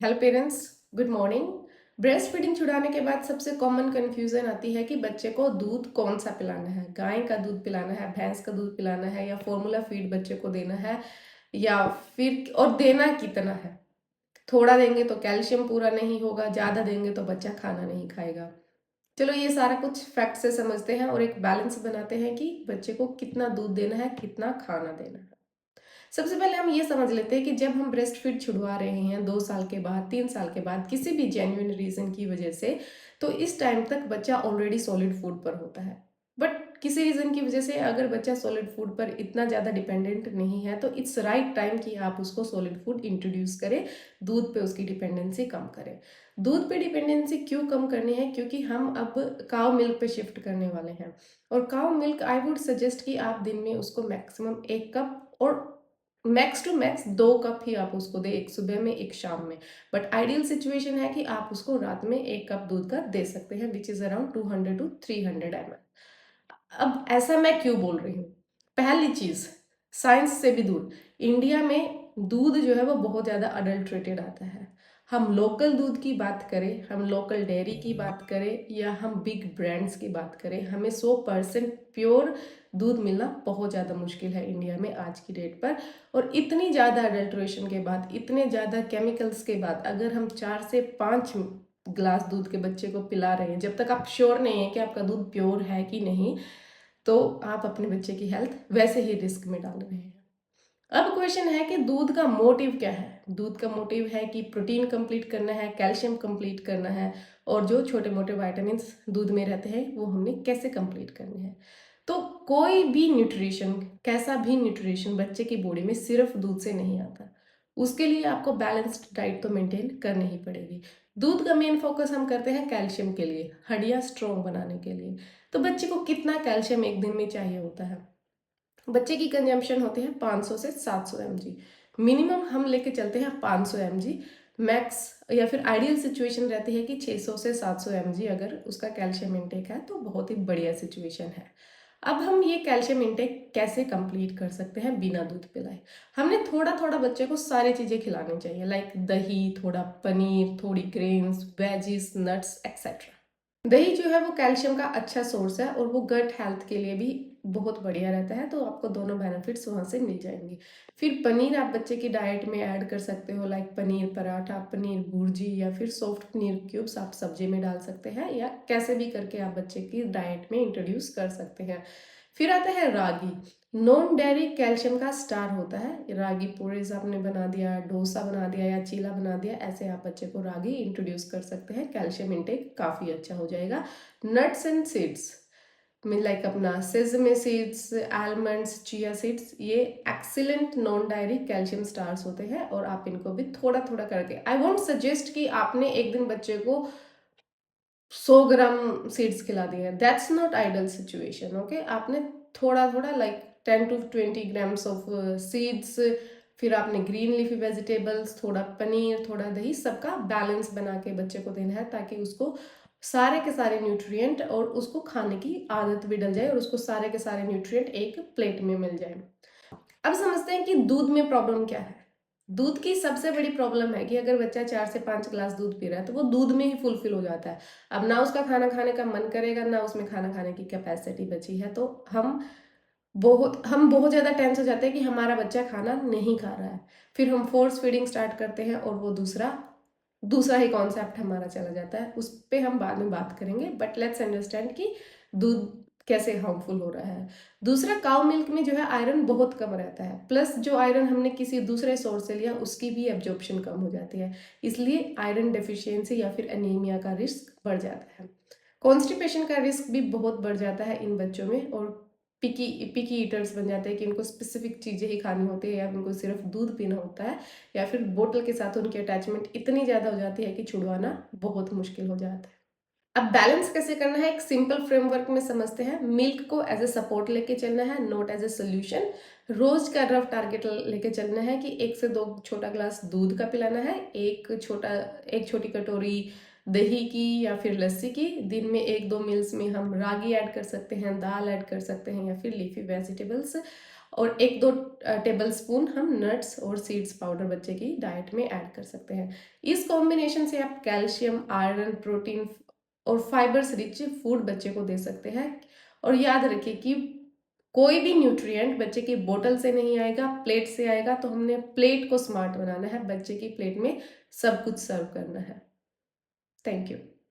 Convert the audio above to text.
Hello parents, good morning. Breast feeding छुड़ाने के बाद सबसे कॉमन कंफ्यूजन आती है कि बच्चे को दूध कौन सा पिलाना है। गाय का दूध पिलाना है, भैंस का दूध पिलाना है, या फॉर्मूला फीड बच्चे को देना है, या फिर और देना कितना है। थोड़ा देंगे तो कैल्शियम पूरा नहीं होगा, ज़्यादा देंगे तो बच्चा खाना नहीं खाएगा। चलो ये सारा कुछ फैक्ट से समझते हैं और एक बैलेंस बनाते हैं कि बच्चे को कितना दूध देना है, कितना खाना देना है। सबसे पहले हम ये समझ लेते हैं कि जब हम ब्रेस्ट फीड छुड़वा रहे हैं 2 साल के बाद, 3 साल के बाद, किसी भी जेन्युइन रीजन की वजह से, तो इस टाइम तक बच्चा ऑलरेडी सॉलिड फूड पर होता है। बट किसी रीजन की वजह से अगर बच्चा सॉलिड फूड पर इतना ज़्यादा डिपेंडेंट नहीं है तो इट्स राइट टाइम कि आप उसको सॉलिड फूड इंट्रोड्यूस करें, दूध पे उसकी डिपेंडेंसी कम करें। दूध पे डिपेंडेंसी क्यों कम करनी है? क्योंकि हम अब काउ मिल्क पे शिफ्ट करने वाले हैं। और cow milk I would suggest कि आप दिन में उसको मैक्सिमम 1 कप और मैक्स टू मैक्स 2 कप ही आप उसको दे, एक सुबह में एक शाम में। बट आइडियल सिचुएशन है कि आप उसको रात में 1 कप दूध का दे सकते हैं, which is around 200 to 300 ml। अब ऐसा मैं क्यों बोल रही हूँ? पहली चीज, साइंस से भी दूर, इंडिया में दूध जो है वो बहुत ज़्यादा अडल्ट्रेटेड आता है। हम लोकल दूध की बात करें, हम लोकल डेयरी की बात करें, या हम बिग ब्रांड्स की बात करें, हमें 100% प्योर दूध मिलना बहुत ज़्यादा मुश्किल है इंडिया में आज की डेट पर। और इतनी ज़्यादा अडल्ट्रेशन के बाद, इतने ज़्यादा केमिकल्स के बाद, अगर हम 4 से 5 ग्लास दूध के बच्चे को पिला रहे हैं, जब तक आप श्योर नहीं है कि आपका दूध प्योर है कि नहीं, तो आप अपने बच्चे की हेल्थ वैसे ही रिस्क में डाल रहे हैं। अब क्वेश्चन है कि दूध का मोटिव क्या है? दूध का मोटिव है कि प्रोटीन कंप्लीट करना है, कैल्शियम कंप्लीट करना है, और जो छोटे मोटे विटामिन दूध में रहते हैं वो हमने कैसे कंप्लीट करने हैं। तो कोई भी न्यूट्रिशन, कैसा भी न्यूट्रिशन बच्चे की बॉडी में सिर्फ दूध से नहीं आता। उसके लिए आपको बैलेंस्ड डाइट तो मेंटेन करनी ही पड़ेगी। दूध का मेन फोकस हम करते हैं कैल्शियम के लिए, हड्डियां स्ट्रॉन्ग बनाने के लिए। तो बच्चे को कितना कैल्शियम एक दिन में चाहिए होता है? बच्चे की कंजम्पशन होती है 500 से 700 mg। मिनिमम हम लेके चलते हैं 500 mg। मैक्स या फिर आइडियल सिचुएशन रहती है कि 600 से 700 mg अगर उसका कैल्शियम इंटेक है तो बहुत ही बढ़िया सिचुएशन है। अब हम ये कैल्शियम इंटेक कैसे कंप्लीट कर सकते हैं बिना दूध पिलाए? हमने थोड़ा थोड़ा बच्चे को सारी चीज़ें खिलानी चाहिए, लाइक दही, थोड़ा पनीर, थोड़ी ग्रेन्स, वेजिस, नट्स एक्सेट्रा। दही जो है वो कैल्शियम का अच्छा सोर्स है और वो गट हेल्थ के लिए भी बहुत बढ़िया रहता है, तो आपको दोनों बेनिफिट्स वहाँ से मिल जाएंगे। फिर पनीर आप बच्चे की डाइट में ऐड कर सकते हो, लाइक पनीर पराठा, पनीर भुर्जी, या फिर सॉफ्ट पनीर क्यूब्स आप सब्जी में डाल सकते हैं, या कैसे भी करके आप बच्चे की डाइट में इंट्रोड्यूस कर सकते हैं। फिर आता है रागी। नॉन डेयरी कैल्शियम का स्टार होता है। रागी पोरेज आपने बना दिया, डोसा बना दिया, या चीला बना दिया, ऐसे आप बच्चे को रागी इंट्रोड्यूस कर सकते हैं। कैल्शियम इंटेक काफ़ी अच्छा हो जाएगा। नट्स एंड सीड्स में लाइक अपना सेजमे सीड्स, आलमंड्स, चिया सीड्स, ये excellent non diary calcium stars होते हैं, और आप इनको भी थोड़ा थोड़ा करके, आई वोंट सजेस्ट कि आपने एक दिन बच्चे को 100 ग्राम सीड्स खिला दिए, that's not ideal situation. Okay, आपने थोड़ा थोड़ा like 10 to 20 grams of seeds, फिर आपने ग्रीन लीफी वेजिटेबल्स, थोड़ा पनीर, थोड़ा दही, सबका बैलेंस बना के बच्चे को देना है, ताकि उसको सारे के सारे न्यूट्रिएंट और उसको खाने की आदत भी डल जाए, और उसको सारे के सारे न्यूट्रिएंट एक प्लेट में मिल जाए। अब समझते हैं कि दूध में प्रॉब्लम क्या है। दूध की सबसे बड़ी प्रॉब्लम है कि अगर बच्चा 4 से 5 ग्लास दूध पी रहा है तो वो दूध में ही फुलफिल हो जाता है। अब ना उसका खाना खाने का मन करेगा, ना उसमें खाना खाने की कैपेसिटी बची है, तो हम बहुत ज़्यादा टेंस हो जाते हैं कि हमारा बच्चा खाना नहीं खा रहा है। फिर हम फोर्स फीडिंग स्टार्ट करते हैं, और वो दूसरा दूसरा ही कॉन्सेप्ट हमारा चला जाता है, उस पर हम बाद में बात करेंगे। बट लेट्स अंडरस्टैंड कि दूध कैसे हार्मफुल हो रहा है। दूसरा, काउ मिल्क में जो है आयरन बहुत कम रहता है, प्लस जो आयरन हमने किसी दूसरे सोर्स से लिया उसकी भी एब्जॉर्प्शन कम हो जाती है, इसलिए आयरन डेफिशिएंसी या फिर एनीमिया का रिस्क बढ़ जाता है। कॉन्स्टिपेशन का रिस्क भी बहुत बढ़ जाता है इन बच्चों में, और पिकी पिकी ईटर्स बन जाते हैं कि उनको स्पेसिफिक चीज़ें ही खानी होती है, या उनको सिर्फ दूध पीना होता है, या फिर बोतल के साथ उनकी अटैचमेंट इतनी ज़्यादा हो जाती है कि छुड़वाना बहुत मुश्किल हो जाता है। अब बैलेंस कैसे करना है, एक सिंपल फ्रेमवर्क में समझते हैं। मिल्क को एज ए सपोर्ट लेके चलना है, नॉट एज ए सोल्यूशन। रोज का रफ टारगेट लेके चलना है कि 1 से 2 छोटा ग्लास दूध का पिलाना है, एक छोटी कटोरी दही की या फिर लस्सी की। दिन में 1-2 मील्स में हम रागी ऐड कर सकते हैं, दाल ऐड कर सकते हैं, या फिर लीफी वेजिटेबल्स। और 1-2 टेबल स्पून हम नट्स और सीड्स पाउडर बच्चे की डाइट में ऐड कर सकते हैं। इस कॉम्बिनेशन से आप कैल्शियम, आयरन, प्रोटीन और फाइबर्स रिच फूड बच्चे को दे सकते हैं। और याद रखिए कि कोई भी न्यूट्रिएंट बच्चे की बोतल से नहीं आएगा, प्लेट से आएगा। तो हमने प्लेट को स्मार्ट बनाना है, बच्चे की प्लेट में सब कुछ सर्व करना है। Thank you.